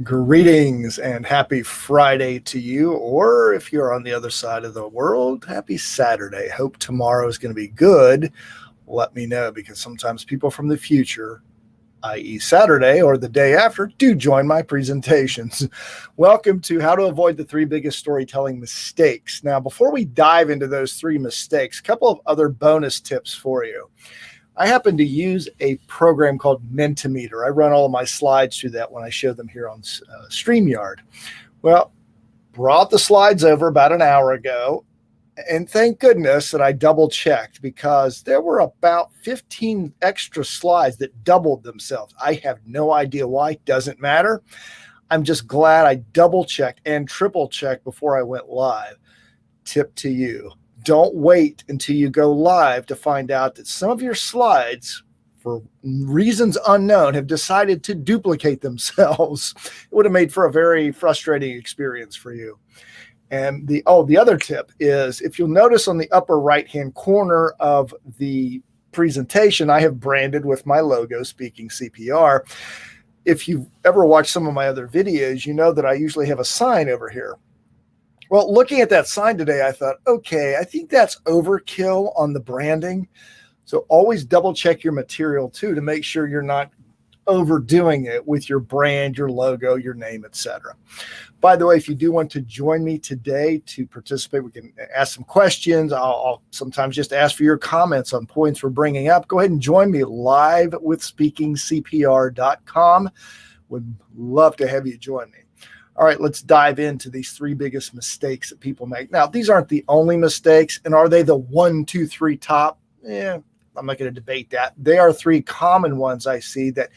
Greetings and happy Friday to you, or if you're on the other side of the world, happy Saturday. Hope tomorrow is going to be good. Let me know because sometimes people from the future, i.e., Saturday or the day after, do join my presentations. Welcome to How to Avoid the Three Biggest Storytelling Mistakes. Now, before we dive into those three mistakes, a couple of other bonus tips for you. I happen to use a program called Mentimeter. I run all of my slides through that when I show them here on StreamYard. Well, brought the slides over about an hour ago, and thank goodness that I double checked because there were about 15 extra slides that doubled themselves. I have no idea why. Doesn't matter. I'm just glad I double checked and triple checked before I went live. Tip to you. Don't wait until you go live to find out that some of your slides, for reasons unknown, have decided to duplicate themselves. It would have made for a very frustrating experience for you. And the other tip is, if you'll notice on the upper right-hand corner of the presentation, I have branded with my logo, Speaking CPR. If you've ever watched some of my other videos, you know that I usually have a sign over here. Well, looking at that sign today, I thought, okay, I think that's overkill on the branding. So always double check your material too to make sure you're not overdoing it with your brand, your logo, your name, etc. By the way, if you do want to join me today to participate, we can ask some questions. I'll sometimes just ask for your comments on points we're bringing up. Go ahead and join me live with speakingcpr.com. Would love to have you join me. All right, let's dive into these three biggest mistakes that people make. Now, these aren't the only mistakes, and are they the 1, 2, 3 top? I'm not going to debate that. They are three common ones I see that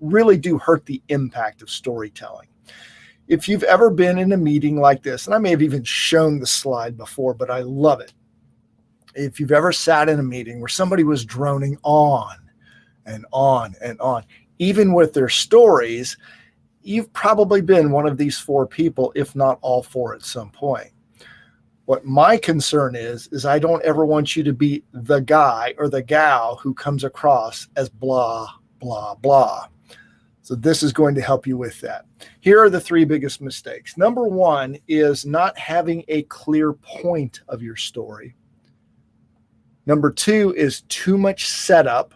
really do hurt the impact of storytelling. If you've ever been in a meeting like this, and I may have even shown the slide before, but I love it. If you've ever sat in a meeting where somebody was droning on and on and on, even with their stories, you've probably been one of these four people, if not all four at some point. What my concern is I don't ever want you to be the guy or the gal who comes across as blah, blah, blah. So this is going to help you with that. Here are the three biggest mistakes. Number one is not having a clear point of your story. Number two is too much setup.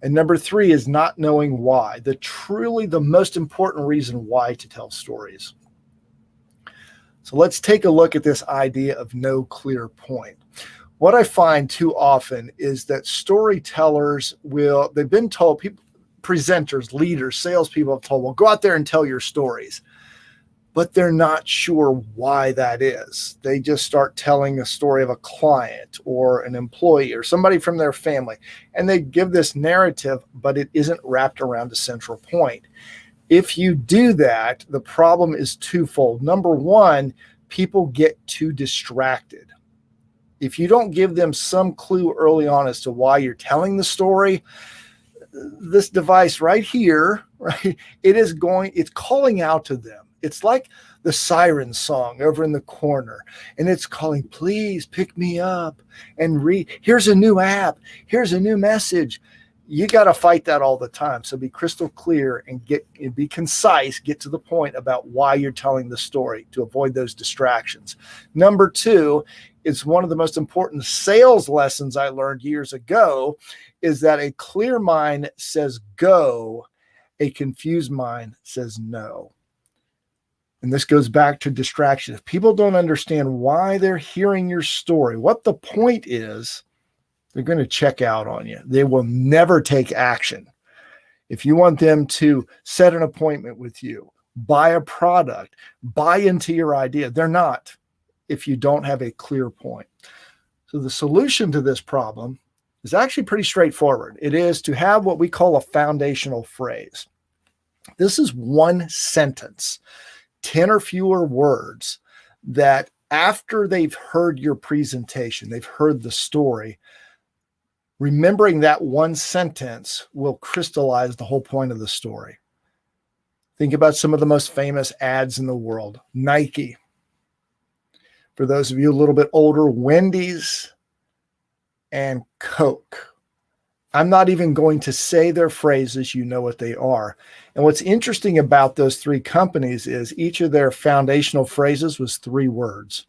And number three is not knowing why, the most important reason why to tell stories. So let's take a look at this idea of no clear point. What I find too often is that storytellers they've been told, presenters, leaders, salespeople have told, well, go out there and tell your stories. But they're not sure why that is. They just start telling a story of a client or an employee or somebody from their family, and they give this narrative, but it isn't wrapped around a central point. If you do that, the problem is twofold. Number one, people get too distracted. If you don't give them some clue early on as to why you're telling the story, this device right here, right, it's calling out to them. It's like the siren song over in the corner, and it's calling, please pick me up and read. Here's a new app. Here's a new message. You got to fight that all the time. So be crystal clear and be concise, get to the point about why you're telling the story to avoid those distractions. Number two, it's one of the most important sales lessons I learned years ago, is that a clear mind says go, a confused mind says no. And this goes back to distraction. If people don't understand why they're hearing your story, what the point is, they're going to check out on you. They will never take action. If you want them to set an appointment with you, buy a product, buy into your idea, they're not if you don't have a clear point. So the solution to this problem is actually pretty straightforward. It is to have what we call a foundational phrase. This is one sentence, 10 or fewer words, that after they've heard your presentation, they've heard the story, remembering that one sentence will crystallize the whole point of the story. Think about some of the most famous ads in the world. Nike. For those of you a little bit older, Wendy's and Coke. I'm not even going to say their phrases. You know what they are. And what's interesting about those three companies is each of their foundational phrases was 3 words.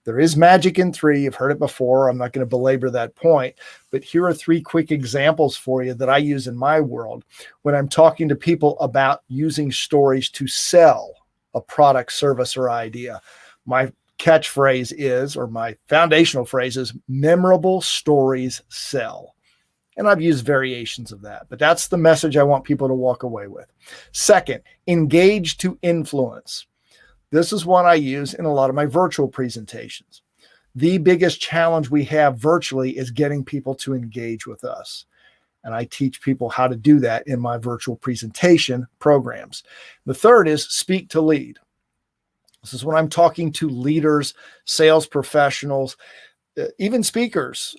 There is magic in 3. You've heard it before. I'm not going to belabor that point, but here are 3 quick examples for you that I use in my world when I'm talking to people about using stories to sell a product, service, or idea. My catchphrase is, or my foundational phrase is, memorable stories sell. And I've used variations of that, but that's the message I want people to walk away with. Second, engage to influence. This is one I use in a lot of my virtual presentations. The biggest challenge we have virtually is getting people to engage with us. And I teach people how to do that in my virtual presentation programs. The third is speak to lead. This is when I'm talking to leaders, sales professionals, even speakers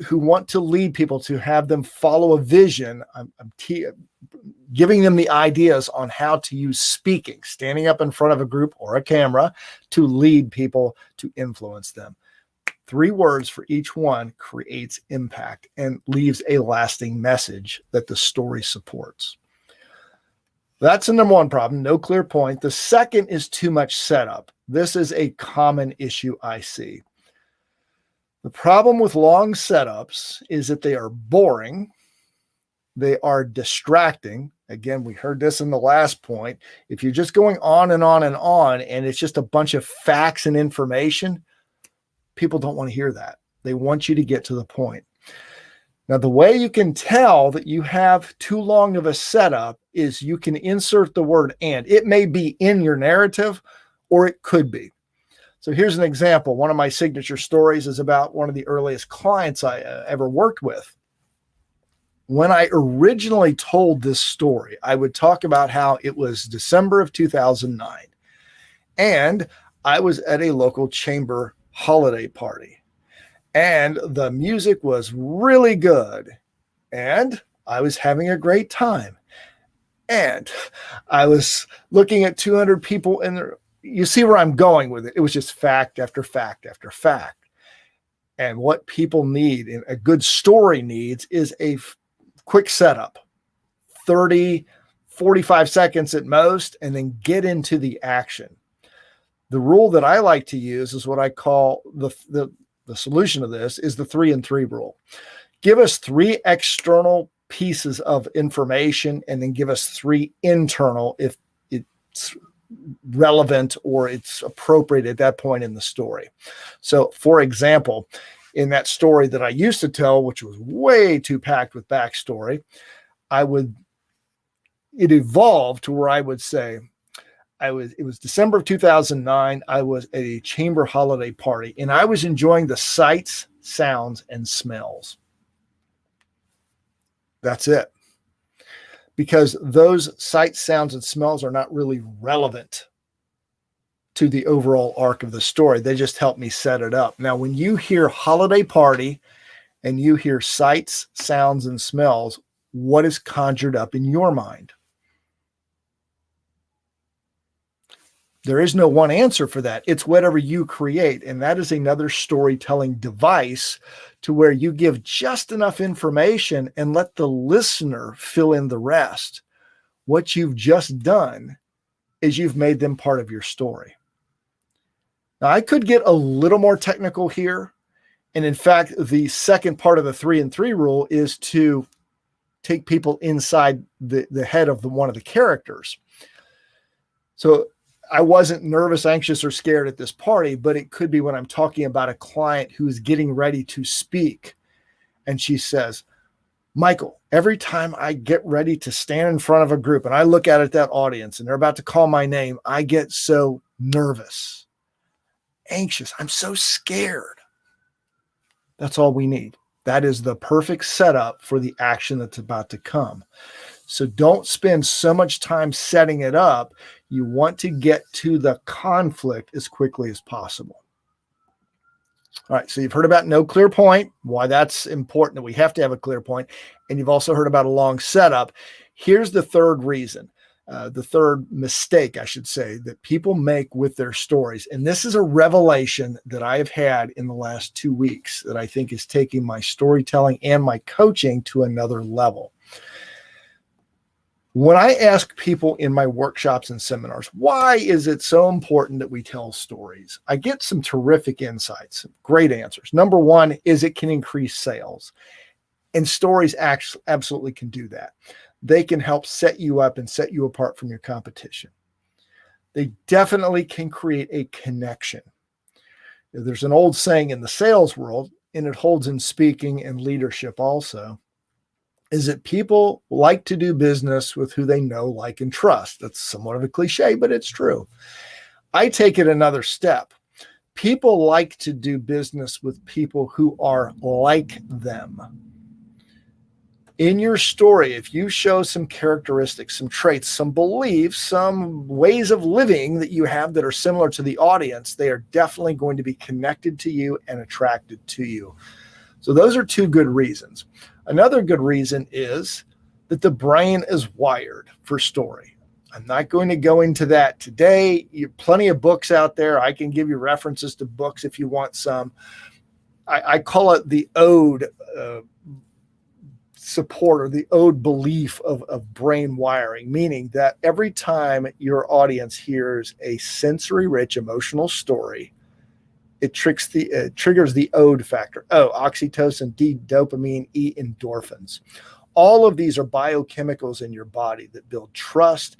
who want to lead people, to have them follow a vision. I'm giving them the ideas on how to use speaking, standing up in front of a group or a camera to lead people, to influence them. 3 words for each one creates impact and leaves a lasting message that the story supports. That's the number 1 problem, no clear point. The second is too much setup. This is a common issue I see. The problem with long setups is that they are boring. They are distracting. Again, we heard this in the last point. If you're just going on and on and on, and it's just a bunch of facts and information, people don't want to hear that. They want you to get to the point. Now, the way you can tell that you have too long of a setup is you can insert the word and. It may be in your narrative, or it could be. So here's an example. One of my signature stories is about one of the earliest clients I ever worked with. When I originally told this story, I would talk about how it was December of 2009, and I was at a local chamber holiday party, and the music was really good, and I was having a great time, and I was looking at 200 people in there. You see where I'm going with it. It was just fact after fact after fact. And what people need, and a good story needs, is a quick setup, 30, 45 seconds at most, and then get into the action. The rule that I like to use is what I call the solution of this is the 3 and 3 rule. Give us 3 external pieces of information, and then give us 3 internal if it's relevant or it's appropriate at that point in the story. So, for example, in that story that I used to tell, which was way too packed with backstory, it evolved to where I would say, it was December of 2009. I was at a chamber holiday party, and I was enjoying the sights, sounds, and smells. That's it. Because those sights, sounds, and smells are not really relevant to the overall arc of the story. They just help me set it up. Now, when you hear holiday party and you hear sights, sounds, and smells, what is conjured up in your mind? There is no one answer for that. It's whatever you create. And that is another storytelling device to where you give just enough information and let the listener fill in the rest. What you've just done is you've made them part of your story. Now, I could get a little more technical here. And in fact, the second part of the 3 and 3 rule is to take people inside the head of one of the characters. So I wasn't nervous, anxious, or scared at this party, but it could be when I'm talking about a client who is getting ready to speak. And she says, Michael, every time I get ready to stand in front of a group and I look out at that audience and they're about to call my name, I get so nervous, anxious. I'm so scared. That's all we need. That is the perfect setup for the action that's about to come. So don't spend so much time setting it up. You want to get to the conflict as quickly as possible. All right, so you've heard about no clear point, why that's important, that we have to have a clear point, and you've also heard about a long setup. Here's the third reason. the third mistake, I should say, that people make with their stories. And this is a revelation that I have had in the last 2 weeks that I think is taking my storytelling and my coaching to another level. When I ask people in my workshops and seminars, why is it so important that we tell stories? I get some terrific insights, great answers. Number one is it can increase sales. And stories absolutely can do that. They can help set you up and set you apart from your competition. They definitely can create a connection. There's an old saying in the sales world, and it holds in speaking and leadership also, is that people like to do business with who they know, like, and trust. That's somewhat of a cliche, but it's true. I take it another step. People like to do business with people who are like them. In your story, if you show some characteristics, some traits, some beliefs, some ways of living that you have that are similar to the audience, they are definitely going to be connected to you and attracted to you. So those are two good reasons. Another good reason is that the brain is wired for story. I'm not going to go into that today. You have plenty of books out there. I can give you references to books if you want some. I call it the ode support, or the ode belief of brain wiring, meaning that every time your audience hears a sensory rich emotional story, it triggers the ode factor. O, oxytocin, D, dopamine, E, endorphins. All of these are biochemicals in your body that build trust,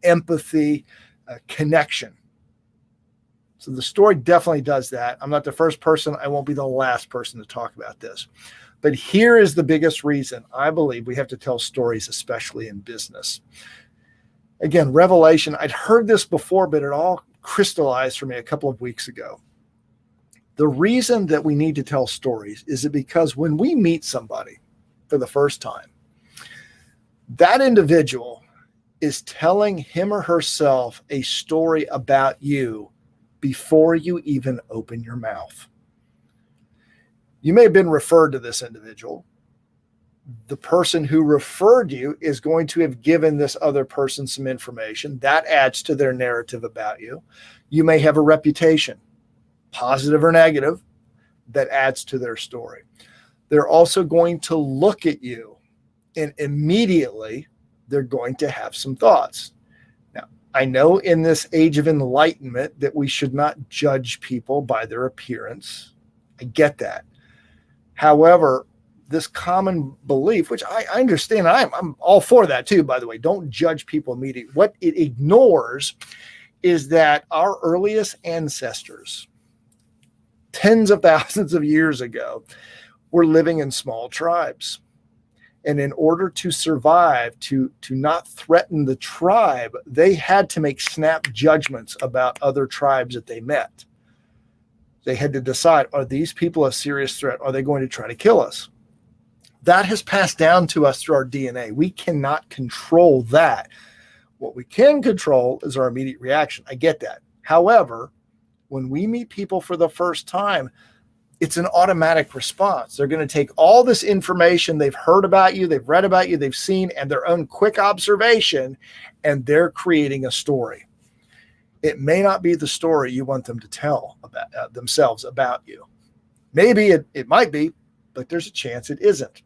empathy, connection. So the story definitely does that. I'm not the first person. I won't be the last person to talk about this. But here is the biggest reason I believe we have to tell stories, especially in business. Again, revelation. I'd heard this before, but it all crystallized for me a couple of weeks ago. The reason that we need to tell stories is because when we meet somebody for the first time, that individual is telling him or herself a story about you before you even open your mouth. You may have been referred to this individual. The person who referred you is going to have given this other person some information that adds to their narrative about you. You may have a reputation, positive or negative, that adds to their story. They're also going to look at you, and immediately they're going to have some thoughts. Now, I know in this age of enlightenment that we should not judge people by their appearance. I get that. However, this common belief, which I understand, I'm all for that too, by the way, don't judge people immediately. What it ignores is that our earliest ancestors, tens of thousands of years ago, were living in small tribes. And in order to survive, to not threaten the tribe, they had to make snap judgments about other tribes that they met. They had to decide, are these people a serious threat? Are they going to try to kill us? That has passed down to us through our DNA. We cannot control that. What we can control is our immediate reaction. I get that. However, when we meet people for the first time, it's an automatic response. They're going to take all this information they've heard about you, they've read about you, they've seen, and their own quick observation, and they're creating a story. It may not be the story you want them to tell about themselves about you. Maybe it might be, but there's a chance it isn't.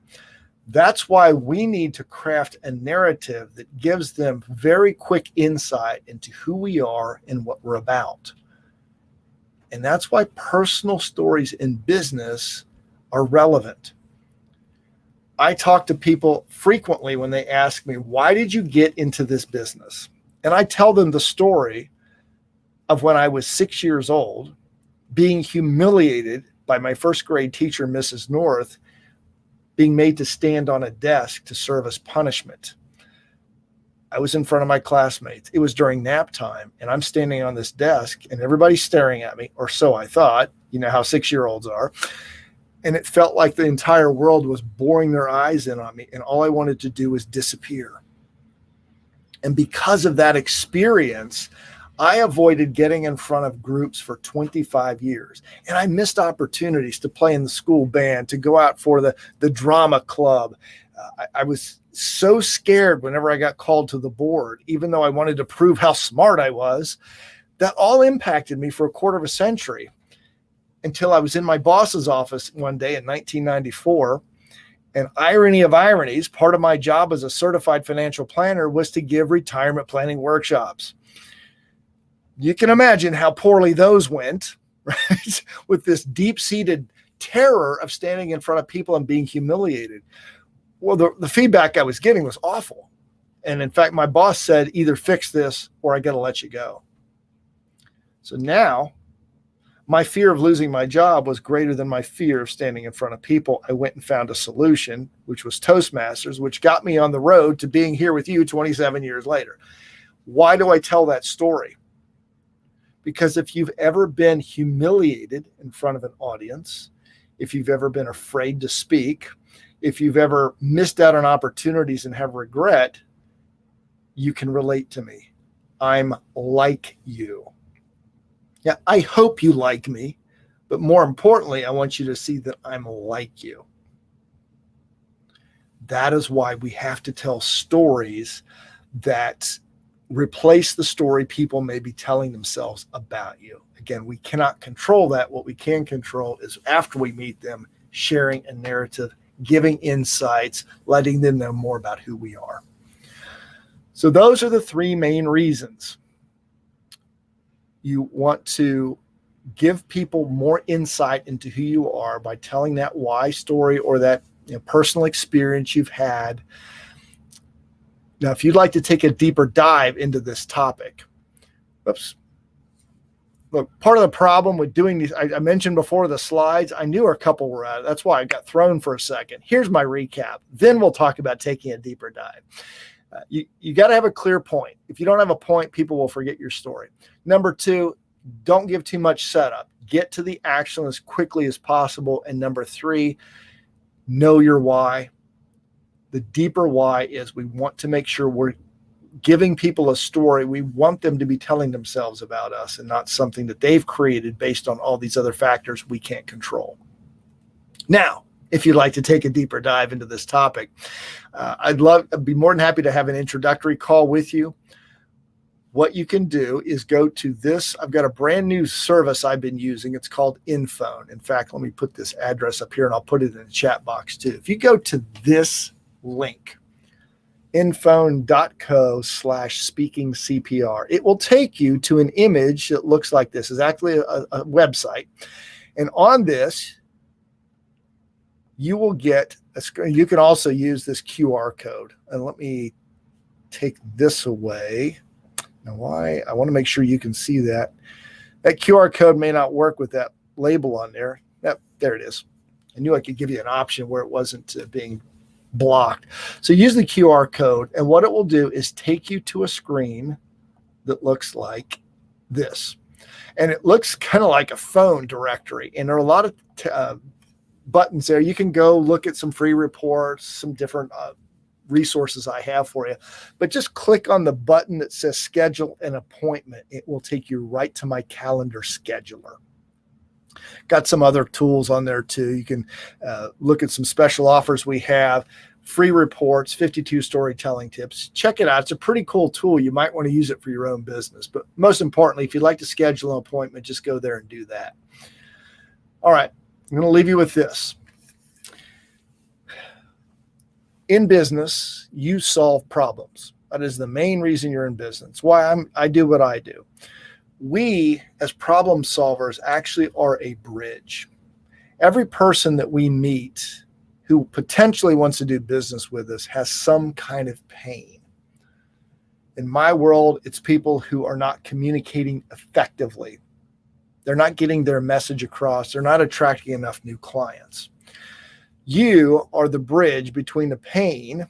That's why we need to craft a narrative that gives them very quick insight into who we are and what we're about. And that's why personal stories in business are relevant. I talk to people frequently when they ask me, why did you get into this business? And I tell them the story of when I was 6 years old, being humiliated by my first grade teacher, Mrs. North, being made to stand on a desk to serve as punishment. I was in front of my classmates. It was during nap time, and I'm standing on this desk, and everybody's staring at me, or so I thought. You know how 6-year-olds are. And it felt like the entire world was boring their eyes in on me, and all I wanted to do was disappear. And because of that experience, I avoided getting in front of groups for 25 years. And I missed opportunities to play in the school band, to go out for the drama club, I was so scared whenever I got called to the board, even though I wanted to prove how smart I was. That all impacted me for a quarter of a century until I was in my boss's office one day in 1994. And irony of ironies, part of my job as a certified financial planner was to give retirement planning workshops. You can imagine how poorly those went, right? With this deep-seated terror of standing in front of people and being humiliated. Well, the feedback I was getting was awful. And in fact, my boss said, either fix this or I got to let you go. So now my fear of losing my job was greater than my fear of standing in front of people. I went and found a solution, which was Toastmasters, which got me on the road to being here with you 27 years later. Why do I tell that story? Because if you've ever been humiliated in front of an audience, if you've ever been afraid to speak, if you've ever missed out on opportunities and have regret, you can relate to me. I'm like you. Yeah, I hope you like me, but more importantly, I want you to see that I'm like you. That is why we have to tell stories that replace the story people may be telling themselves about you. Again, we cannot control that. What we can control is after we meet them, sharing a narrative, giving insights, letting them know more about who we are. So those are the three main reasons you want to give people more insight into who you are by telling that why story or that personal experience you've had. Now, if you'd like to take a deeper dive into this topic, look, part of the problem with doing these, I mentioned before the slides, I knew a couple were out. That's why I got thrown for a second. Here's my recap. Then we'll talk about taking a deeper dive. You got to have a clear point. If you don't have a point, people will forget your story. Number two, don't give too much setup. Get to the action as quickly as possible. And number three, know your why. The deeper why is we want to make sure we're giving people a story. We want them to be telling themselves about us and not something that they've created based on all these other factors we can't control. Now, if you'd like to take a deeper dive into this topic, I'd be more than happy to have an introductory call with you. What you can do is go to this. I've got a brand new service I've been using. It's called InPhone. In fact, let me put this address up here and I'll put it in the chat box too. If you go to this link, inphone.co/speakingcpr, it will take you to an image that looks like this. It's actually a website. And on this, you will get a screen. You can also use this QR code. And let me take this away. Now, why? I want to make sure you can see that. That QR code may not work with that label on there. Yep, there it is. I knew I could give you an option where it wasn't being blocked. So use the QR code, and what it will do is take you to a screen that looks like this. And it looks kind of like a phone directory. And there are a lot of buttons there. You can go look at some free reports, some different resources I have for you. But just click on the button that says schedule an appointment. It will take you right to my calendar scheduler. Got some other tools on there too. You can look at some special offers we have, free reports, 52 storytelling tips. Check it out. It's a pretty cool tool. You might want to use it for your own business. But most importantly, if you'd like to schedule an appointment, just go there and do that. All right. I'm going to leave you with this. In business, you solve problems. That is the main reason you're in business. Why I do what I do. We, as problem solvers, actually are a bridge. Every person that we meet who potentially wants to do business with us has some kind of pain. In my world, it's people who are not communicating effectively. They're not getting their message across. They're not attracting enough new clients. You are the bridge between the pain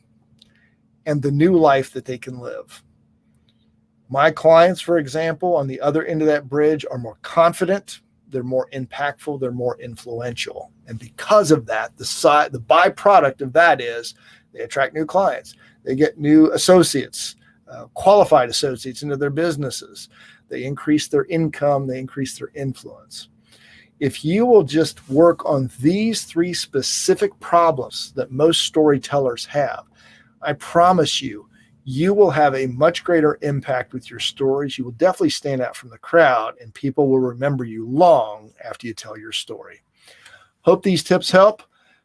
and the new life that they can live. My clients, for example, on the other end of that bridge are more confident, they're more impactful, they're more influential. And because of that, the byproduct of that is they attract new clients. They get new associates, qualified associates into their businesses. They increase their income, they increase their influence. If you will just work on these 3 specific problems that most storytellers have, I promise you, you will have a much greater impact with your stories. You will definitely stand out from the crowd, and people will remember you long after you tell your story. Hope these tips help.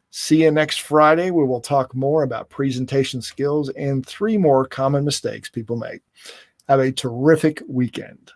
See you next Friday, where we'll talk more about presentation skills and 3 more common mistakes people make. Have a terrific weekend.